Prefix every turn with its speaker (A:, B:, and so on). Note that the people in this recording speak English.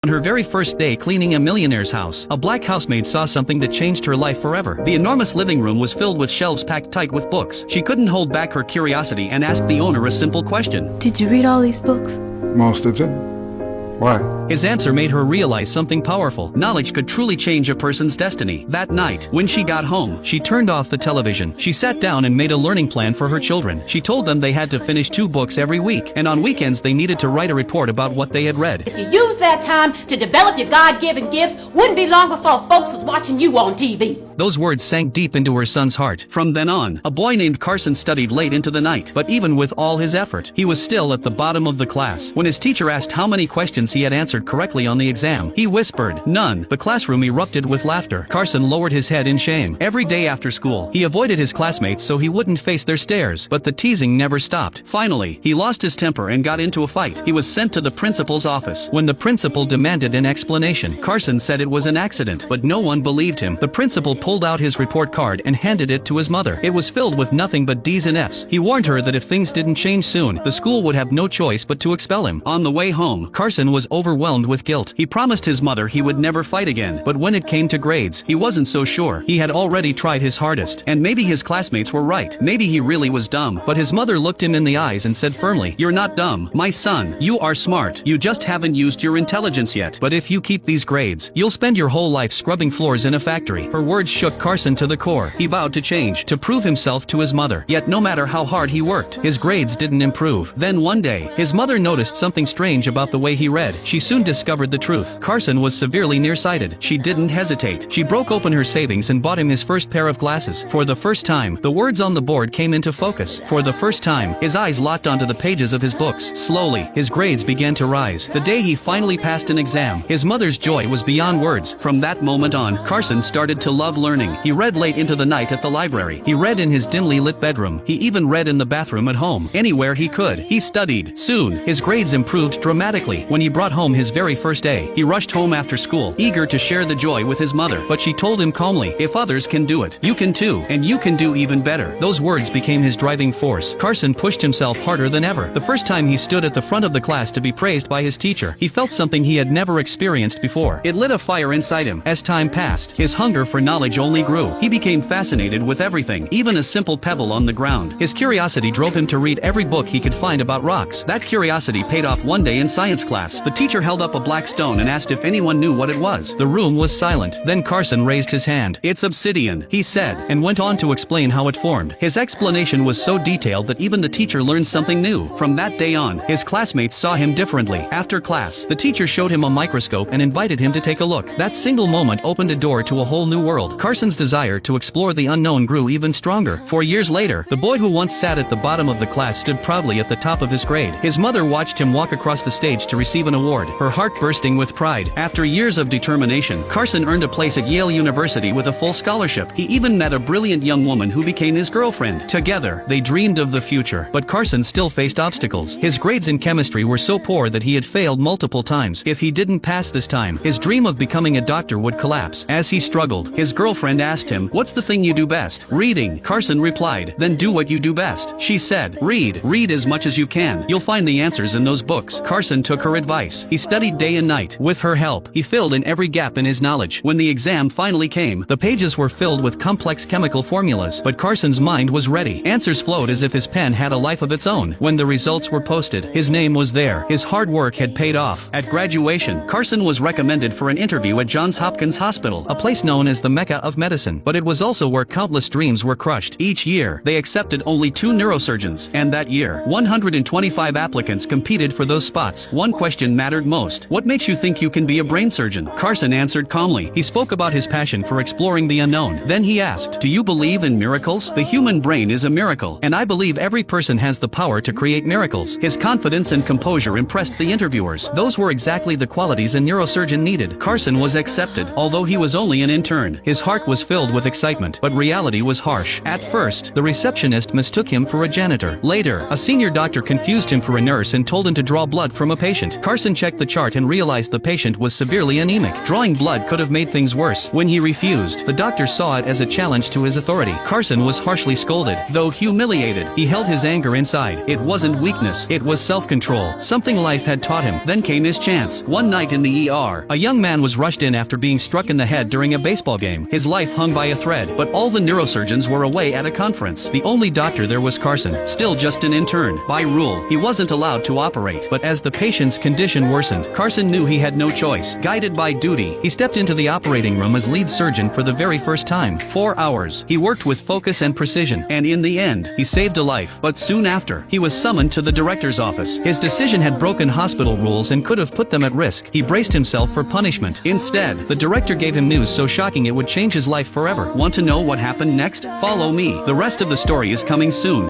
A: On her very first day cleaning a millionaire's house, a black housemaid saw something that changed her life forever. The enormous living room was filled with shelves packed tight with books. She couldn't hold back her curiosity and asked the owner a simple question.
B: Did you read all these books?
C: Most of them. Why?
A: His answer made her realize something powerful. Knowledge could truly change a person's destiny. That night, when she got home, she turned off the television. She sat down and made a learning plan for her children. She told them they had to finish 2 books every week, and on weekends they needed to write a report about what they had read.
D: If you use that time to develop your God-given gifts, wouldn't be long before folks was watching you on TV.
A: Those words sank deep into her son's heart. From then on, a boy named Carson studied late into the night, but even with all his effort, he was still at the bottom of the class. When his teacher asked how many questions he had answered correctly on the exam, he whispered, "None." The classroom erupted with laughter. Carson lowered his head in shame. Every day after school, he avoided his classmates so he wouldn't face their stares, but the teasing never stopped. Finally, he lost his temper and got into a fight. He was sent to the principal's office. When the principal demanded an explanation, Carson said it was an accident, but no one believed him. The principal pulled out his report card and handed it to his mother. It was filled with nothing but D's and F's. He warned her that if things didn't change soon, the school would have no choice but to expel him. On the way home, Carson was overwhelmed with guilt. He promised his mother he would never fight again, but when it came to grades, he wasn't so sure. He had already tried his hardest, and maybe his classmates were right. Maybe he really was dumb, but his mother looked him in the eyes and said firmly, "You're not dumb, my son. You are smart. You just haven't used your intelligence yet. But if you keep these grades, you'll spend your whole life scrubbing floors in a factory." Her words shook Carson to the core. He vowed to change, to prove himself to his mother. Yet no matter how hard he worked, his grades didn't improve. Then one day, his mother noticed something strange about the way he read. She soon discovered the truth. Carson was severely nearsighted. She didn't hesitate. She broke open her savings and bought him his first pair of glasses. For the first time, the words on the board came into focus. For the first time, his eyes locked onto the pages of his books. Slowly, his grades began to rise. The day he finally passed an exam, his mother's joy was beyond words. From that moment on, Carson started to love learning. He read late into the night at the library. He read in his dimly lit bedroom. He even read in the bathroom at home. Anywhere he could, he studied. Soon, his grades improved dramatically. When he brought home his very first A, he rushed home after school, eager to share the joy with his mother. But she told him calmly, "If others can do it, you can too, and you can do even better." Those words became his driving force. Carson pushed himself harder than ever. The first time he stood at the front of the class to be praised by his teacher, he felt something he had never experienced before. It lit a fire inside him. As time passed, his hunger for knowledge only grew. He became fascinated with everything, even a simple pebble on the ground. His curiosity drove him to read every book he could find about rocks. That curiosity paid off one day in science class. The teacher held up a black stone and asked if anyone knew what it was. The room was silent. Then Carson raised his hand. "It's obsidian," he said, and went on to explain how it formed. His explanation was so detailed that even the teacher learned something new. From that day on, his classmates saw him differently. After class, the teacher showed him a microscope and invited him to take a look. That single moment opened a door to a whole new world. Carson's desire to explore the unknown grew even stronger. 4 years later, the boy who once sat at the bottom of the class stood proudly at the top of his grade. His mother watched him walk across the stage to receive an award, her heart bursting with pride. After years of determination, Carson earned a place at Yale University with a full scholarship. He even met a brilliant young woman who became his girlfriend. Together, they dreamed of the future. But Carson still faced obstacles. His grades in chemistry were so poor that he had failed multiple times. If he didn't pass this time, his dream of becoming a doctor would collapse. As he struggled, his girlfriend asked him, "What's the thing you do best?" "Reading," Carson replied. "Then do what you do best." She said, "Read. Read as much as you can. You'll find the answers in those books." Carson took her advice. He studied day and night. With her help, he filled in every gap in his knowledge. When the exam finally came, the pages were filled with complex chemical formulas, but Carson's mind was ready. Answers flowed as if his pen had a life of its own. When the results were posted, his name was there. His hard work had paid off. At graduation, Carson was recommended for an interview at Johns Hopkins Hospital, a place known as the Mecca of medicine. But it was also where countless dreams were crushed. Each year, they accepted only 2 neurosurgeons, and that year, 125 applicants competed for those spots. One question mattered most. "What makes you think you can be a brain surgeon?" Carson answered calmly. He spoke about his passion for exploring the unknown. Then he asked, "Do you believe in miracles?" "The human brain is a miracle, and I believe every person has the power to create miracles." His confidence and composure impressed the interviewers. Those were exactly the qualities a neurosurgeon needed. Carson was accepted, although he was only an intern. His hard heart was filled with excitement, but reality was harsh. At first, the receptionist mistook him for a janitor. Later, a senior doctor confused him for a nurse and told him to draw blood from a patient. Carson checked the chart and realized the patient was severely anemic. Drawing blood could have made things worse. When he refused, the doctor saw it as a challenge to his authority. Carson was harshly scolded. Though humiliated, he held his anger inside. It wasn't weakness, it was self-control. Something life had taught him. Then came his chance. One night in the ER, a young man was rushed in after being struck in the head during a baseball game. His life hung by a thread, but all the neurosurgeons were away at a conference. The only doctor there was Carson, still just an intern. By rule, he wasn't allowed to operate, but as the patient's condition worsened, Carson knew he had no choice. Guided by duty, he stepped into the operating room as lead surgeon for the very first time. 4 hours. He worked with focus and precision, and in the end, he saved a life. But soon after, he was summoned to the director's office. His decision had broken hospital rules and could have put them at risk. He braced himself for punishment. Instead, the director gave him news so shocking it would change his life forever. Want to know what happened next? Follow me. The rest of the story is coming soon.